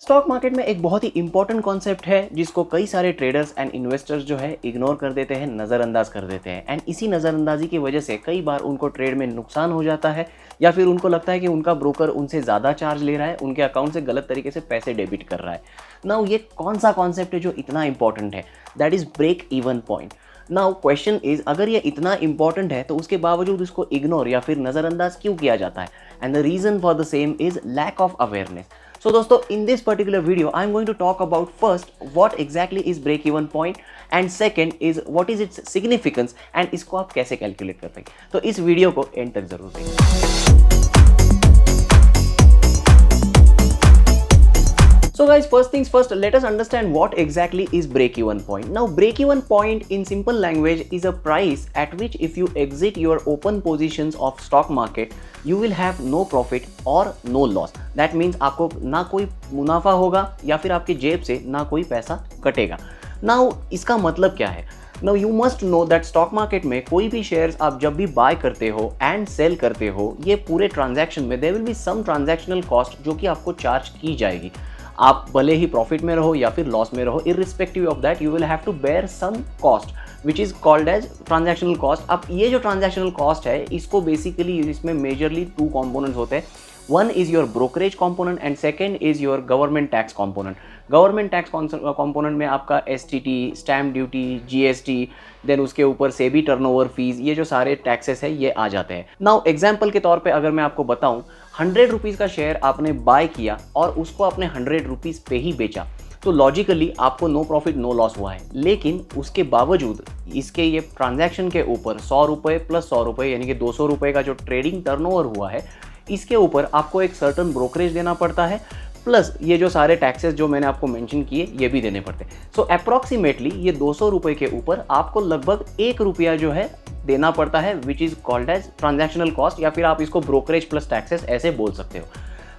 Stock market में एक बहुत ही इंपॉर्टेंट कॉन्सेप्ट है जिसको कई सारे ट्रेडर्स एंड इन्वेस्टर्स जो है इग्नोर कर देते हैं, नज़रअंदाज कर देते हैं। एंड इसी नज़रअंदाजी की वजह से कई बार उनको ट्रेड में नुकसान हो जाता है या फिर उनको लगता है कि उनका ब्रोकर उनसे ज़्यादा चार्ज ले रहा है, उनके अकाउंट से गलत तरीके से पैसे डेबिट कर रहा है। नाउ ये कौन सा कॉन्सेप्ट है जो इतना इंपॉर्टेंट है? That is break even point. Now question is, अगर ये इतना इंपॉर्टेंट है तो उसके बावजूद इसको इग्नोर या फिर नज़रअंदाज क्यों किया जाता है? And the reason for the same is lack of awareness. So दोस्तों, in this particular video I am going to talk about first what exactly is break even point and second is what is its significance and इसको आप कैसे calculate करते हैं। तो इस video को and तक जरूर देखिए। So guys, first things first, let us understand what exactly is break-even point. Now, break-even point in simple language is a price at which if you exit your open positions of stock market, you will have no profit or no loss. That means आपको ना कोई मुनाफा होगा या फिर आपके जेब से ना कोई पैसा कटेगा। Now, इसका मतलब क्या है? Now you must know that stock market में कोई भी शेयर्स आप जब भी बाय करते हो एंड सेल करते हो, ये पूरे ट्रांजैक्शन में there will be some transactional cost जो कि आपको चार्ज की जाएगी। आप भले ही प्रॉफिट में रहो या फिर लॉस में रहो, irrespective of that you will have to bear some cost which is called as transactional cost. अब ये जो ट्रांजैक्शनल कॉस्ट है, इसको बेसिकली इसमें मेजरली टू कॉम्पोनेंट्स होते हैं। One is your brokerage component and second is your government tax component. Government tax component में आपका STT, stamp duty, GST, then उसके ऊपर सेबी टर्नओवर फीस, ये जो सारे टैक्सेस है ये आ जाते हैं। नाउ एग्जाम्पल के तौर पे अगर मैं आपको बताऊं, 100 रुपीज़ का शेयर आपने बाय किया और उसको आपने 100 रुपीज़ पे ही बेचा, तो लॉजिकली आपको नो प्रॉफिट नो लॉस हुआ है। लेकिन उसके बावजूद इसके ये ट्रांजैक्शन के ऊपर 100 रुपये प्लस 100 रुपये यानी कि 200 रुपये का जो ट्रेडिंग टर्नओवर हुआ है, इसके ऊपर आपको एक सर्टन ब्रोकरेज देना पड़ता है, प्लस ये जो सारे टैक्सेस जो मैंने आपको मेंशन किए ये भी देने पड़ते हैं। सो अप्रॉक्सीमेटली ये 200 रुपये के ऊपर आपको लगभग 1 रुपया जो है देना पड़ता है, which is called as transactional cost, या फिर आप इसको ब्रोकरेज प्लस टैक्सेस ऐसे बोल सकते हो।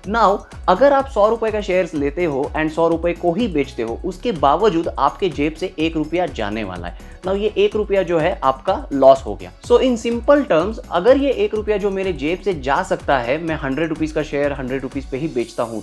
नाउ अगर आप 100 रुपये का शेयर्स लेते हो एंड 100 रुपये को ही बेचते हो, उसके बावजूद आपके जेब से 1 रुपया जाने वाला है। नाउ ये 1 रुपया जो है आपका लॉस हो गया। सो इन सिंपल टर्म्स, अगर ये 1 रुपया जो मेरे जेब से जा सकता है, मैं 100 रुपीज़ का शेयर 100 रुपीज़ पे ही बेचता हूँ,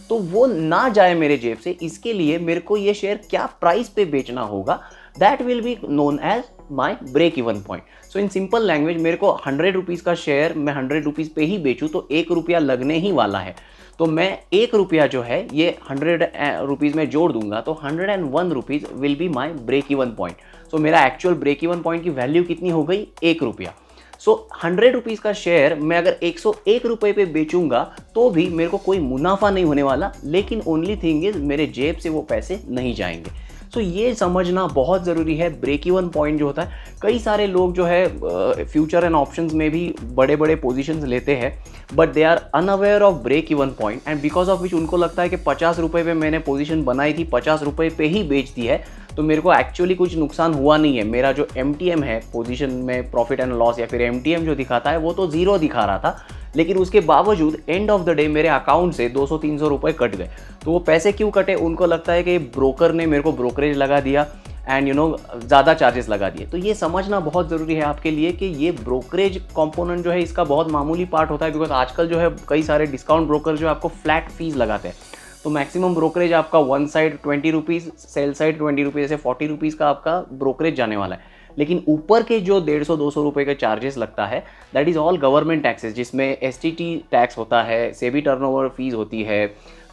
तो वो ना जाए मेरे जेब से, इसके लिए मेरे को ये शेयर क्या प्राइस पे बेचना होगा, that will be known as my break even point. So in simple language, मेरे को 100 रुपीज़ का शेयर मैं 100 रुपीज़ पे ही बेचूँ तो 1 रुपया लगने ही वाला है। तो मैं 1 रुपया जो है ये 100 रुपीज़ में जोड़ दूंगा, तो 101 rupees will be my break even point. So मेरा एक्चुअल ब्रेक इवन पॉइंट की वैल्यू कितनी हो गई? 1 रुपया। सो 100 रुपीज़ का शेयर मैं अगर 101 रुपये पे बेचूंगा तो भी मेरे को कोई मुनाफा नहीं होने वाला, लेकिन ओनली थिंग इज मेरे जेब से वो पैसे नहीं जाएंगे। सो ये समझना बहुत ज़रूरी है। ब्रेक इवन पॉइंट जो होता है, कई सारे लोग जो है फ्यूचर एंड ऑप्शंस में भी बड़े बड़े पोजीशंस लेते हैं, but they are unaware of break even point and because of which उनको लगता है कि 50 रुपये पे मैंने पोजीशन बनाई थी, 50 रुपये पे ही बेच दी है, तो मेरे को एक्चुअली कुछ नुकसान हुआ नहीं है। मेरा जो MTM है, पोजीशन में प्रॉफिट एंड लॉस, या फिर MTM जो दिखाता है वो तो ज़ीरो दिखा रहा था, लेकिन उसके बावजूद एंड ऑफ द डे मेरे अकाउंट से 200-300 रुपये कट गए। तो वो पैसे क्यों कटे? उनको लगता है कि ब्रोकर ने मेरे को ब्रोकरेज लगा दिया एंड ज़्यादा चार्जेस लगा दिए। तो ये समझना बहुत ज़रूरी है आपके लिए कि ये ब्रोकरेज कंपोनेंट जो है इसका बहुत मामूली पार्ट होता है, बिकॉज आजकल जो है कई सारे डिस्काउंट ब्रोकर जो आपको फ्लैट फीस लगाते हैं। तो मैक्सिमम ब्रोकरेज आपका one side 20 rupees, sell side 20 rupees, जैसे 40 रुपीज़ का आपका ब्रोकरेज जाने वाला है। लेकिन ऊपर के जो 150-200 रुपये के चार्जेस लगता है, that is all government taxes, जिसमें STT टैक्स होता है, सेबी टर्नओवर फीस होती है,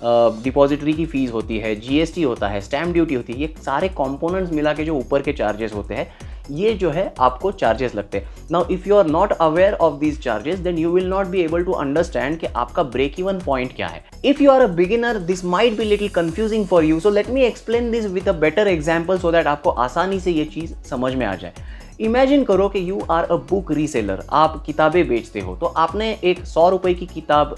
डिपॉजिटरी की फ़ीस होती है, GST होता है, स्टैम्प ड्यूटी होती है। ये सारे कंपोनेंट्स मिला के जो ऊपर के चार्जेस होते हैं, ये जो है आपको चार्जेस लगते हैं। Now if you are not aware of these charges, then you will not be able to understand कि आपका ब्रेक इवन पॉइंट क्या है। If you are a beginner, this might be little confusing for you, so let me explain this with a better example so that आपको आसानी से ये चीज़ समझ में आ जाए। इमेजिन करो कि you are a book reseller, आप किताबें बेचते हो। तो आपने एक 100 रुपये की किताब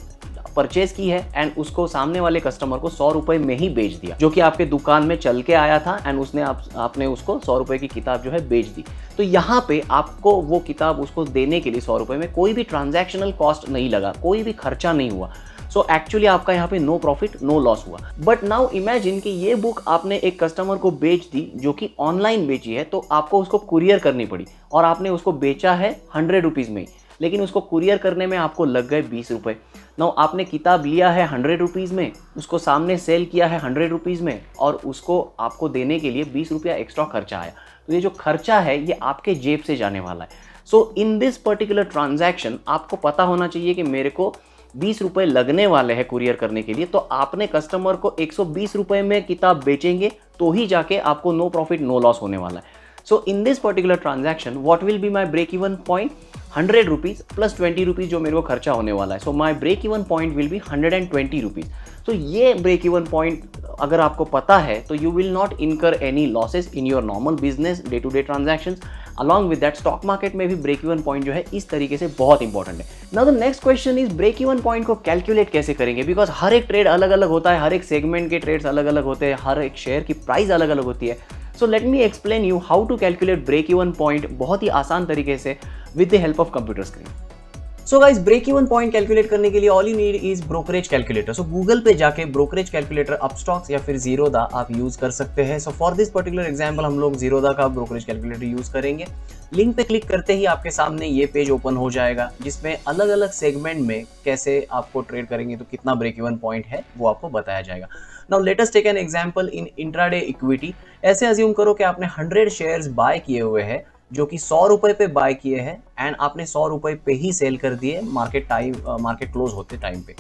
परचेज की है एंड उसको सामने वाले कस्टमर को 100 रुपये में ही बेच दिया, जो कि आपके दुकान में चल के आया था एंड उसने आपने उसको 100 रुपये की किताब जो है बेच दी। तो यहाँ पे आपको वो किताब उसको देने के लिए 100 रुपये में कोई भी ट्रांजैक्शनल कॉस्ट नहीं लगा, कोई भी खर्चा नहीं हुआ। सो एक्चुअली आपका यहाँ पे नो प्रॉफिट नो लॉस हुआ। बट नाउ इमेजिन कि ये बुक आपने एक कस्टमर को बेच दी जो कि ऑनलाइन बेची है, तो आपको उसको कुरियर करनी पड़ी और आपने उसको बेचा है 100 रुपीज़ में ही। लेकिन उसको कुरियर करने में आपको लग गए 20 रुपये। नाउ आपने किताब लिया है 100 रुपीज़ में, उसको सामने सेल किया है 100 रुपीज़ में, और उसको आपको देने के लिए 20 रुपया एक्स्ट्रा खर्चा आया। तो ये जो खर्चा है ये आपके जेब से जाने वाला है। So in this particular transaction आपको पता होना चाहिए कि मेरे को 20 रुपये लगने वाले हैं कुरियर करने के लिए, तो आपने कस्टमर को 120 रुपये में किताब बेचेंगे तो ही जाके आपको नो प्रॉफिट नो लॉस होने वाला है। So in this particular transaction what will be my break even point, 100 rupees plus 20 rupees जो मेरे को खर्चा होने वाला है। So my break even point will be 120 rupees. तो ये ब्रेक इवन पॉइंट अगर आपको पता है तो you will not incur any losses in your normal business day to day transactions. Along with that stock market में भी ब्रेक इवन पॉइंट जो है इस तरीके से बहुत इंपॉर्टेंट है। Now the next question is break even point को कैलकुलेट कैसे करेंगे, बिकॉज हर एक ट्रेड अलग अलग होता है, हर एक सेगमेंट के ट्रेड्स अलग अलग होते हैं, हर एक शेयर की प्राइस अलग अलग होती है। So let me explain you how to calculate break even point बहुत ही आसान तरीके से with the help of computer screen. So guys, break even point calculate करने के लिए all you need is brokerage calculator. So Google पे जाके ब्रोकरेज कैलकुलेटर अपस्टॉक्स या फिर जीरोधा आप यूज कर सकते हैं। So for this particular example हम लोग जीरोधा का ब्रोकरेज कैलकुलेटर यूज करेंगे। लिंक पे क्लिक करते ही आपके सामने ये पेज ओपन हो जाएगा, जिसमें अलग अलग सेगमेंट में कैसे आपको ट्रेड करेंगे तो कितना ब्रेक इवन पॉइंट है वो आपको बताया जाएगा। Now let us take an example in intraday equity. ऐसे अज्यूम करो कि आपने 100 शेयर्स बाय किए हुए हैं जो कि 100 रुपए पे बाय किए हैं एंड आपने 100 रुपए पे ही सेल कर दिए मार्केट क्लोज होते टाइम पे।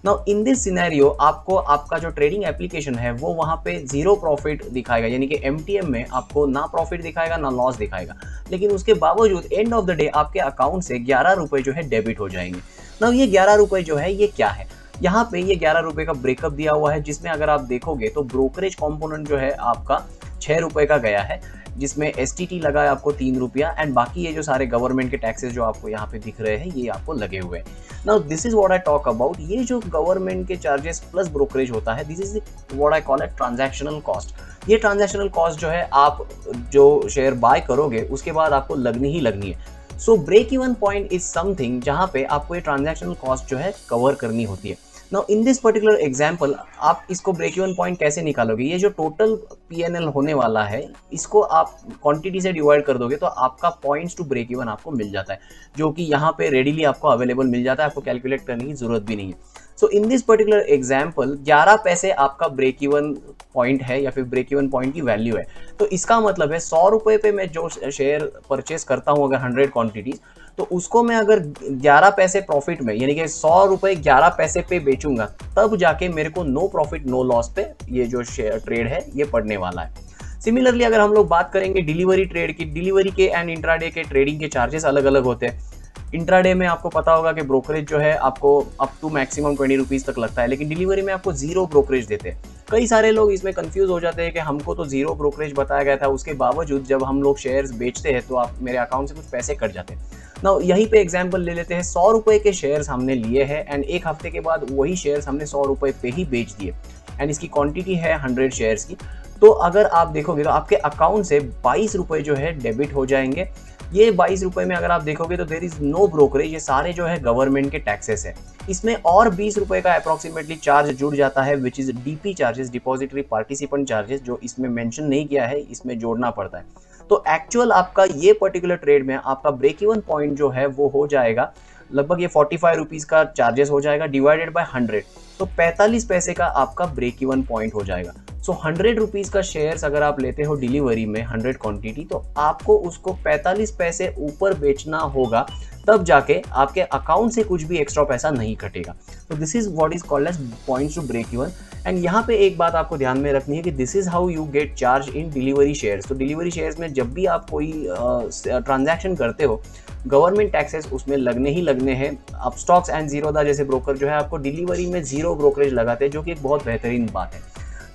नाउ इन दिस सिनेरियो आपको आपका जो ट्रेडिंग एप्लीकेशन है वो वहाँ पे जीरो प्रॉफिट दिखाएगा, यानी कि MTM में आपको ना प्रॉफिट दिखाएगा ना लॉस दिखाएगा, लेकिन उसके बावजूद एंड ऑफ द डे आपके अकाउंट से 11 रुपए जो है डेबिट हो जाएंगे। नाउ ये 11 रुपए जो है ये क्या है, यहाँ पे ये 11 रुपए का ब्रेकअप दिया हुआ है, जिसमें अगर आप देखोगे तो ब्रोकरेज कॉम्पोनेंट जो है आपका 6 रुपए का गया है, जिसमें STT लगा है आपको 3 रुपया एंड बाकी ये जो सारे गवर्नमेंट के टैक्सेस जो आपको यहाँ पे दिख रहे हैं ये आपको लगे हुए हैं। Now this is what I talk about, ये जो गवर्नमेंट के चार्जेस प्लस ब्रोकरेज होता है, this is what I call it transactional cost. ये ट्रांजैक्शनल कॉस्ट जो है आप जो शेयर बाय करोगे उसके बाद आपको लगनी ही लगनी है। So break even point is something जहाँ पे आपको ये ट्रांजैक्शनल कॉस्ट जो है कवर करनी होती है। Now in this particular example आप इसको ब्रेक इवन पॉइंट कैसे निकालोगे, ये जो टोटल PNL होने वाला है इसको आप क्वांटिटी से डिवाइड कर दोगे तो आपका पॉइंट्स टू ब्रेक इवन आपको मिल जाता है, जो कि यहाँ पे रेडीली आपको अवेलेबल मिल जाता है, आपको कैलकुलेट करने की जरूरत भी नहीं है। So in this particular example 11 पैसे आपका ब्रेक इवन पॉइंट है या फिर ब्रेक इवन पॉइंट की वैल्यू है। तो इसका मतलब है 100 रुपए पे मैं जो शेयर परचेस करता हूँ अगर 100 क्वांटिटीज, तो उसको मैं अगर 11 पैसे प्रॉफिट में यानी कि 100 रुपए 11 पैसे पे बेचूंगा तब जाके मेरे को नो प्रॉफिट नो लॉस पे ये जो शेयर ट्रेड है ये पड़ने वाला है। सिमिलरली अगर हम लोग बात करेंगे डिलीवरी ट्रेड की, डिलीवरी के एंड इंट्राडे के ट्रेडिंग के चार्जेस अलग अलग होते हैं। इंट्राडे में आपको पता होगा कि ब्रोकरेज जो है आपको अप टू मैक्सिमम 20 रुपीज़ तक लगता है, लेकिन डिलीवरी में आपको जीरो ब्रोकरेज देते हैं। कई सारे लोग इसमें कंफ्यूज हो जाते हैं कि हमको तो जीरो ब्रोकरेज बताया गया था, उसके बावजूद जब हम लोग शेयर्स बेचते हैं तो आप मेरे अकाउंट से कुछ पैसे कट जाते हैं। ना यहीं पे एग्जांपल ले लेते हैं, 100 रुपए के शेयर्स हमने लिए हैं एंड एक हफ्ते के बाद वही शेयर्स हमने 100 रुपए पे ही बेच दिए एंड इसकी क्वांटिटी है 100 शेयर्स की। तो अगर आप देखोगे तो आपके अकाउंट से 22 रुपए जो है डेबिट हो जाएंगे। ये 22 रुपए में अगर आप देखोगे तो देयर इज नो ब्रोकरेज, ये सारे जो है गवर्नमेंट के टैक्सेस है। इसमें और 20 रुपए का अप्रोक्सीमेटली चार्ज जुड़ जाता है which is DP charges, depository participant charges, जो इसमें मेंशन नहीं किया है, इसमें जोड़ना पड़ता है। तो एक्चुअल आपका ये पर्टिकुलर ट्रेड में आपका ब्रेक इवन पॉइंट जो है वो हो जाएगा लगभग ये 45 रुपीज़ का चार्जेस हो जाएगा डिवाइडेड बाय 100, तो 45 पैसे का आपका ब्रेक इवन पॉइंट हो जाएगा। सो 100 रुपीज़ का शेयर्स अगर आप लेते हो डिलीवरी में 100 क्वांटिटी, तो आपको उसको 45 पैसे ऊपर बेचना होगा, तब जाके आपके अकाउंट से कुछ भी एक्स्ट्रा पैसा नहीं कटेगा। तो this is what is called as points to break even. And यहाँ पे एक बात आपको ध्यान में रखनी है कि this is how you get charge in delivery shares. तो डिलीवरी शेयर्स में जब भी आप कोई ट्रांजैक्शन करते हो, गवर्नमेंट टैक्सेस उसमें लगने ही लगने हैं। अपस्टॉक्स एंड जीरोधा जैसे ब्रोकर जो है आपको डिलीवरी में जीरो ब्रोकरेज लगाते हैं, जो कि एक बहुत बेहतरीन बात है।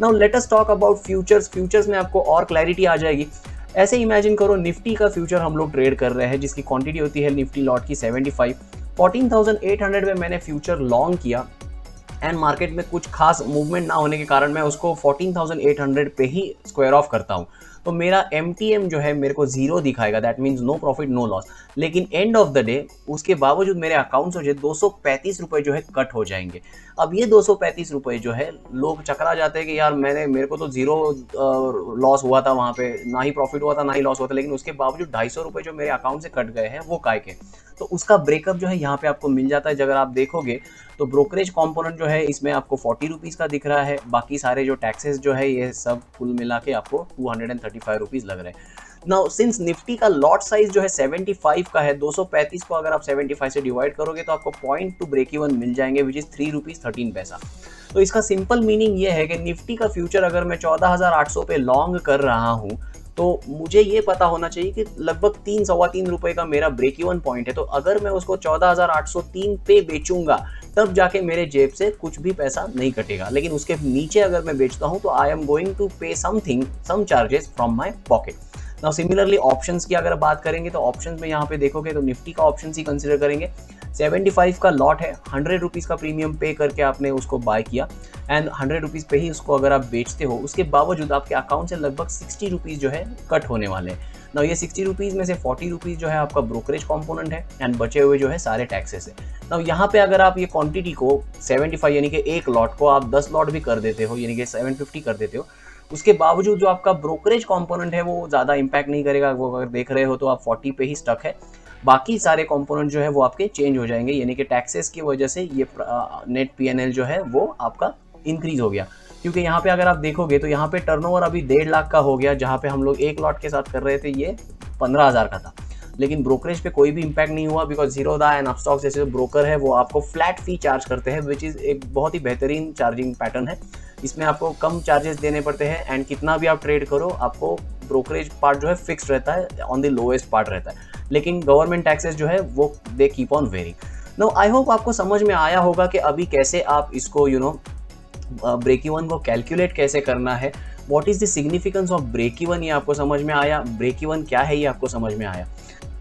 Now let us talk about futures. Futures में आपको और क्लैरिटी आ जाएगी। ऐसे इमेजिन करो निफ्टी का फ्यूचर हम लोग ट्रेड कर रहे हैं, जिसकी क्वांटिटी होती है निफ्टी लॉट की 75। 14,800 में मैंने फ्यूचर लॉन्ग किया एंड मार्केट में कुछ खास मूवमेंट ना होने के कारण मैं उसको 14,800 पे ही स्क्वायर ऑफ करता हूँ। तो मेरा MTM जो है मेरे को 0 दिखाएगा, that means no profit no loss. लेकिन एंड ऑफ द डे उसके बावजूद मेरे अकाउंट से 235 रुपये जो है कट हो जाएंगे। अब ये 235 रुपये जो है लोग चकरा जाते हैं कि यार मेरे को तो 0 लॉस हुआ था, वहाँ पे ना ही प्रॉफिट हुआ था ना ही लॉस हुआ था, लेकिन उसके बावजूद 250 रुपये जो मेरे अकाउंट से कट गए हैं वो काय के। तो उसका ब्रेकअप जो है यहाँ पे आपको मिल जाता है। अगर आप देखोगे तो ब्रोकरेज कंपोनेंट जो है इसमें आपको 40 रुपीज़ का दिख रहा है, बाकी सारे जो टैक्सेस जो है ये सब कुल मिला के आपको 235 रुपीज़ लग रहे हैं। नाउ सिंस निफ्टी का लॉट साइज जो है 75 का है, 235 को अगर आप 75 से डिवाइड करोगे तो आपको पॉइंट टू ब्रेक इवन मिल जाएंगे, विच इज़ 3 रुपीज़ 13 पैसा। तो इसका सिंपल मीनिंग ये है कि निफ्टी का फ्यूचर अगर मैं 14,800 पे लॉन्ग कर रहा हूँ तो मुझे ये पता होना चाहिए कि लगभग 3-3.25 रुपये का मेरा ब्रेक इवन पॉइंट है। तो अगर मैं उसको 14,803 पे बेचूंगा तब जाके मेरे जेब से कुछ भी पैसा नहीं कटेगा, लेकिन उसके नीचे अगर मैं बेचता हूँ तो I am going to pay some charges from my pocket. Now similarly options की अगर बात करेंगे तो ऑप्शंस में यहाँ पे देखोगे तो निफ्टी का ऑप्शन ही कंसिडर करेंगे। 75 का लॉट है, 100 रुपीज़ का प्रीमियम पे करके आपने उसको बाय किया एंड 100 रुपीज़ पे ही उसको अगर आप बेचते हो, उसके बावजूद आपके अकाउंट से लगभग 60 रुपीज़ जो है कट होने वाले हैं। ना ये 60 रुपीज़ में से 40 रुपीज़ जो है आपका ब्रोकरेज कंपोनेंट है एंड बचे हुए जो है सारे टैक्सेस है। ना यहाँ पे अगर आप ये क्वांटिटी को 75 यानी कि एक लॉट को आप 10 लॉट भी कर देते हो, यानी कि 750 कर देते हो, उसके बावजूद जो आपका ब्रोकरेज कंपोनेंट है वो ज़्यादा इंपैक्ट नहीं करेगा। वो अगर देख रहे हो तो आप 40 पे ही स्टक है, बाकी सारे कंपोनेंट जो है वो आपके चेंज हो जाएंगे, यानी कि टैक्सेस की वजह से ये नेट PNL जो है वो आपका इंक्रीज हो गया। क्योंकि यहाँ पे अगर आप देखोगे तो यहाँ पे टर्नओवर अभी 1.5 लाख का हो गया, जहाँ पे हम लोग एक लॉट के साथ कर रहे थे ये 15,000 का था, लेकिन ब्रोकरेज पे कोई भी इंपैक्ट नहीं हुआ बिकॉज ज़ीरोधा एंड अपस्टॉक्स जैसे जो ब्रोकर है वो आपको फ्लैट फी चार्ज करते हैं, विच इज़ एक बहुत ही बेहतरीन चार्जिंग पैटर्न है। इसमें आपको कम चार्जेस देने पड़ते हैं एंड कितना भी आप ट्रेड करो आपको ब्रोकरेज पार्ट जो है फिक्स रहता है, ऑन द लोएस्ट पार्ट रहता है, लेकिन गवर्नमेंट टैक्सेस जो है वो they keep on varying. No I hope आपको समझ में आया होगा कि अभी कैसे आप इसको ब्रेक इवन को कैलकुलेट कैसे करना है, what is the significance of break even, ये आपको समझ में आया। ब्रेक इवन क्या है ये आपको समझ में आया।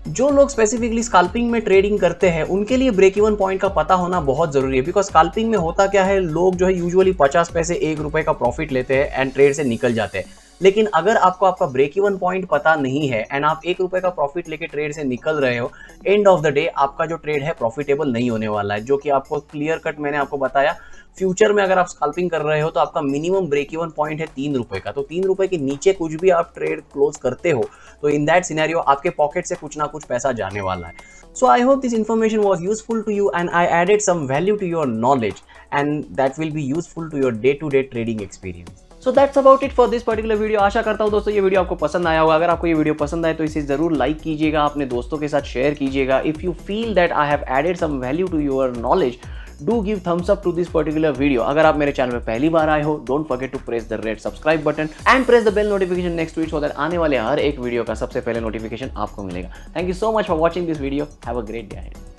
जो लोग स्पेसिफिकली स्काल्पिंग में ट्रेडिंग करते हैं उनके लिए ब्रेक इवन पॉइंट का पता होना बहुत जरूरी है, बिकॉज स्काल्पिंग में होता क्या है, लोग जो है यूजुअली 50 पैसे 1 रुपए का प्रॉफिट लेते हैं एंड ट्रेड से निकल जाते हैं। लेकिन अगर आपको आपका ब्रेक इवन पॉइंट पता नहीं है एंड आप 1 रुपए का प्रॉफिट लेके ट्रेड से निकल रहे हो, एंड ऑफ द डे आपका जो ट्रेड है प्रॉफिटेबल नहीं होने वाला है, जो कि आपको क्लियर कट मैंने आपको बताया। फ्यूचर में अगर आप स्काल्पिंग कर रहे हो तो आपका मिनिमम ब्रेक इवन पॉइंट है 3 रुपए का, तो 3 रुपए के नीचे कुछ भी आप ट्रेड क्लोज करते हो तो इन दैट सिनेरियो आपके पॉकेट से कुछ ना कुछ पैसा जाने वाला है। So I hope this information was useful to you and I added some value to your knowledge and that will be useful to your day to day trading experience. So that's about it for this particular video. आशा करता हूँ दोस्तों ये video आपको पसंद आया होगा। अगर आपको ये वीडियो पसंद आए तो इसे जरूर लाइक कीजिएगा, अपने दोस्तों के साथ शेयर कीजिएगा। If you feel that I have added some value to your knowledge, do give thumbs up to this particular video. अगर आप मेरे चैनल पे पहली बार आए हो, don't forget to press the red subscribe button and press the bell notification next to it, so that आने वाले हर एक वीडियो का सबसे पहले नोटिफिकेशन आपको मिलेगा। Thank you so much for watching this video. Have a great day ahead.